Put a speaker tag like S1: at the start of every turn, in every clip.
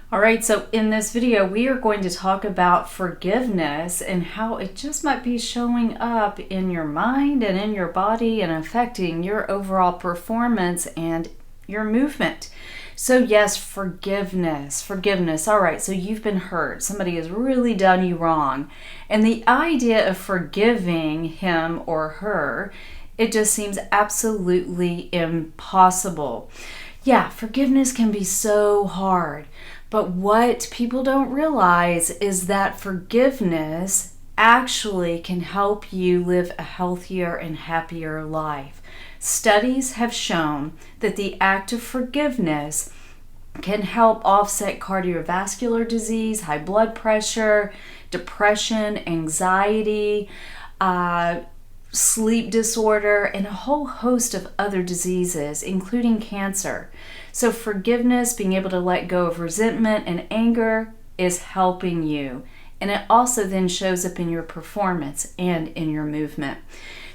S1: All right, so in this video, we are going to talk about forgiveness and how it just might be showing up in your mind and in your body and affecting your overall performance and your movement. So yes, forgiveness. All right, so you've been hurt. Somebody has really done you wrong. And the idea of forgiving him or her, it just seems absolutely impossible. Yeah, forgiveness can be so hard. But what people don't realize is that forgiveness actually can help you live a healthier and happier life. Studies have shown that the act of forgiveness can help offset cardiovascular disease, high blood pressure, depression, anxiety, sleep disorder, and a whole host of other diseases, including cancer. So forgiveness, being able to let go of resentment and anger, is helping you. And it also then shows up in your performance and in your movement.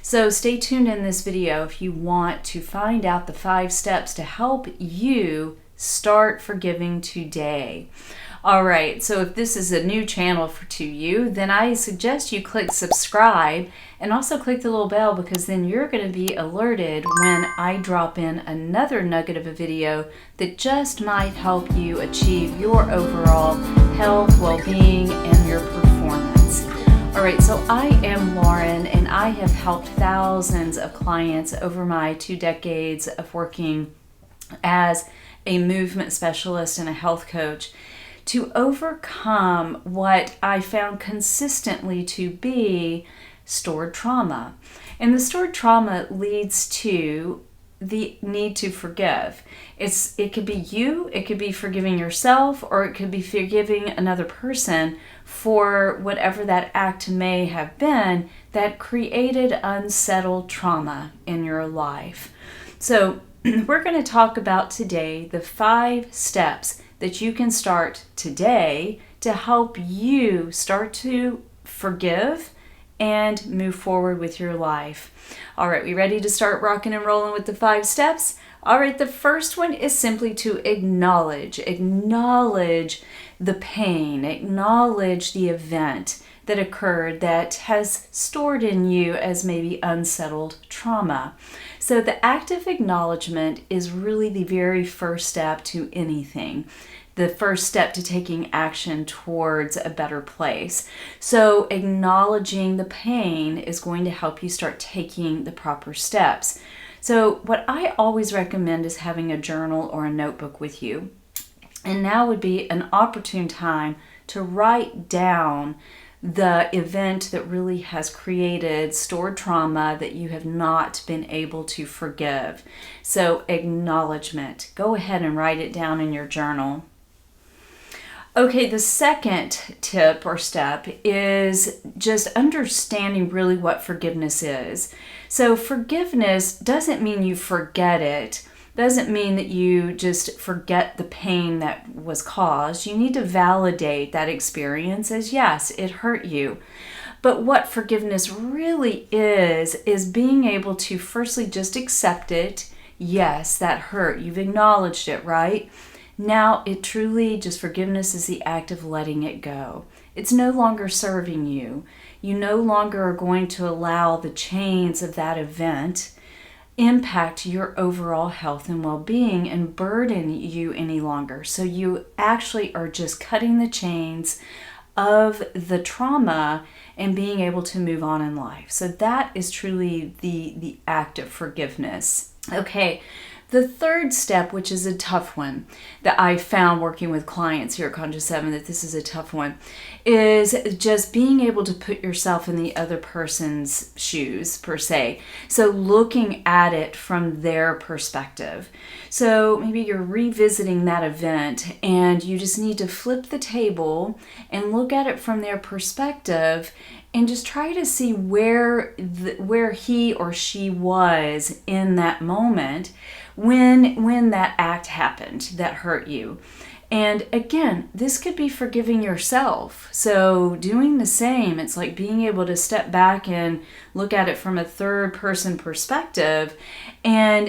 S1: So stay tuned in this video if you want to find out the 5 steps to help you start forgiving today. All right, so if this is a new channel to you, then I suggest you click subscribe and also click the little bell, because then you're going to be alerted when I drop in another nugget of a video that just might help you achieve your overall health, well-being, and your performance. All right, so I am Lauren, and I have helped thousands of clients over my 2 decades of working as a movement specialist and a health coach to overcome what I found consistently to be stored trauma. And the stored trauma leads to the need to forgive. It could be you, it could be forgiving yourself, or it could be forgiving another person for whatever that act may have been that created unsettled trauma in your life. So we're going to talk about today the 5 steps that you can start today to help you start to forgive and move forward with your life. All right, we ready to start rocking and rolling with the 5 steps? All right, the first one is simply to acknowledge the pain, acknowledge the event that occurred that has stored in you as maybe unsettled trauma. So the act of acknowledgement is really the very first step to anything, the first step to taking action towards a better place. So acknowledging the pain is going to help you start taking the proper steps. So what I always recommend is having a journal or a notebook with you. And now would be an opportune time to write down the event that really has created stored trauma that you have not been able to forgive. So acknowledgement. Go ahead and write it down in your journal. Okay, the second tip or step is just understanding really what forgiveness is. So forgiveness doesn't mean you forget it. Doesn't mean that you just forget the pain that was caused. You need to validate that experience as, yes, it hurt you. But what forgiveness really is being able to firstly just accept it. Yes, that hurt. You've acknowledged it, right? Now it truly, just forgiveness is the act of letting it go. It's no longer serving you. You no longer are going to allow the chains of that event impact your overall health and well-being and burden you any longer. So you actually are just cutting the chains of the trauma and being able to move on in life. So that is truly the act of forgiveness. Okay, the third step, which is a tough one that I found working with clients here at Conscious 7, that this is a tough one, is just being able to put yourself in the other person's shoes, per se. So looking at it from their perspective. So maybe you're revisiting that event and you just need to flip the table and look at it from their perspective and just try to see where he or she was in that moment when that act happened that hurt you. And again, this could be forgiving yourself. So doing the same, it's like being able to step back and look at it from a third person perspective. And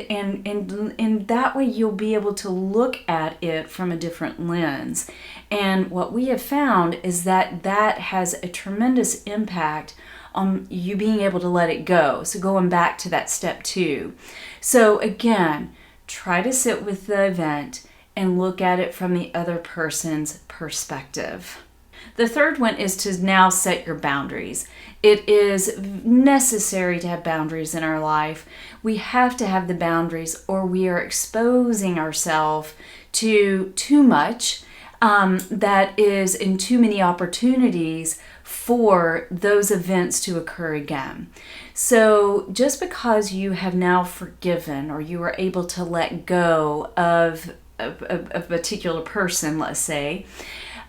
S1: that way you'll be able to look at it from a different lens. And what we have found is that that has a tremendous impact on you being able to let it go. So going back to that step 2. So again, try to sit with the event and look at it from the other person's perspective. The third one is to now set your boundaries. It is necessary to have boundaries in our life. We have to have the boundaries or we are exposing ourselves to too much that is in too many opportunities for those events to occur again. So just because you have now forgiven or you are able to let go of a particular person, let's say,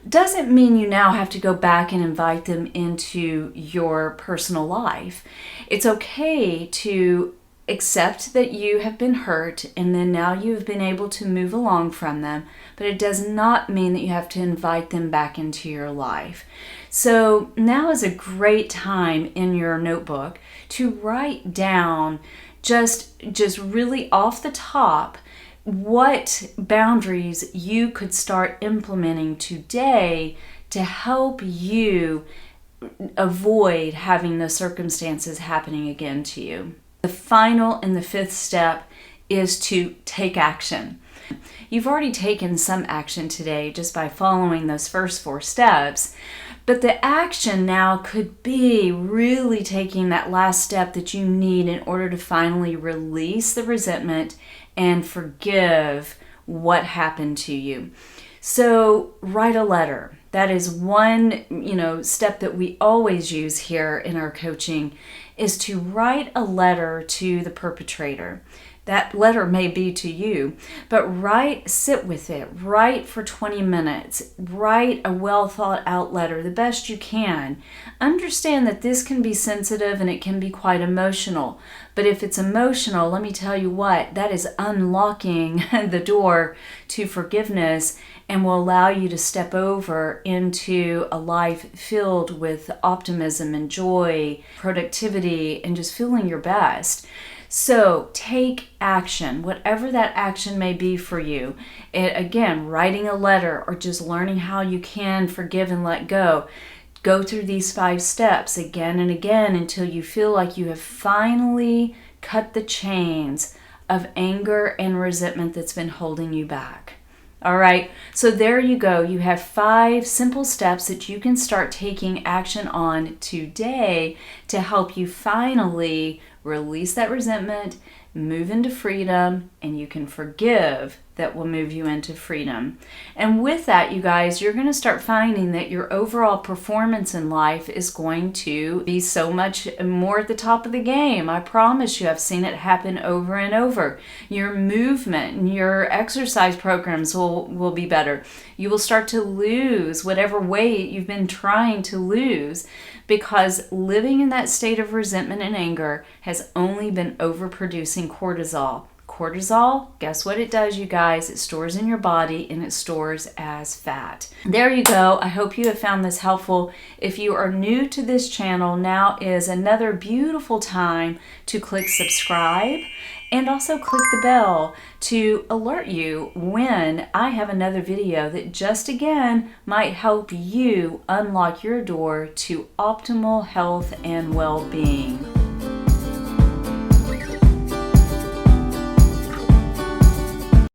S1: doesn't mean you now have to go back and invite them into your personal life. It's okay to accept that you have been hurt and then now you've been able to move along from them, but it does not mean that you have to invite them back into your life. So now is a great time in your notebook to write down just really off the top what boundaries you could start implementing today to help you avoid having the circumstances happening again to you. The final and the fifth step is to take action. You've already taken some action today just by following those first 4 steps, but the action now could be really taking that last step that you need in order to finally release the resentment and forgive what happened to you. So write a letter. That is one, step that we always use here in our coaching, is to write a letter to the perpetrator. That letter may be to you, but sit with it, write for 20 minutes, write a well thought out letter the best you can. Understand that this can be sensitive and it can be quite emotional, but if it's emotional, let me tell you what, that is unlocking the door to forgiveness and will allow you to step over into a life filled with optimism and joy, productivity, and just feeling your best. So take action, whatever that action may be for you. Again, writing a letter or just learning how you can forgive and let go. Go through these 5 steps again and again until you feel like you have finally cut the chains of anger and resentment that's been holding you back. All right, so there you go. You have 5 simple steps that you can start taking action on today to help you finally release that resentment, move into freedom, and you can forgive that will move you into freedom. And with that, you guys, you're going to start finding that your overall performance in life is going to be so much more at the top of the game. I promise you, I've seen it happen over and over. Your movement and your exercise programs will be better. You will start to lose whatever weight you've been trying to lose, because living in that state of resentment and anger has only been overproducing cortisol. Cortisol, guess what it does, you guys? It stores in your body and it stores as fat. There you go. I hope you have found this helpful. If you are new to this channel, now is another beautiful time to click subscribe and also click the bell to alert you when I have another video that just again might help you unlock your door to optimal health and well-being.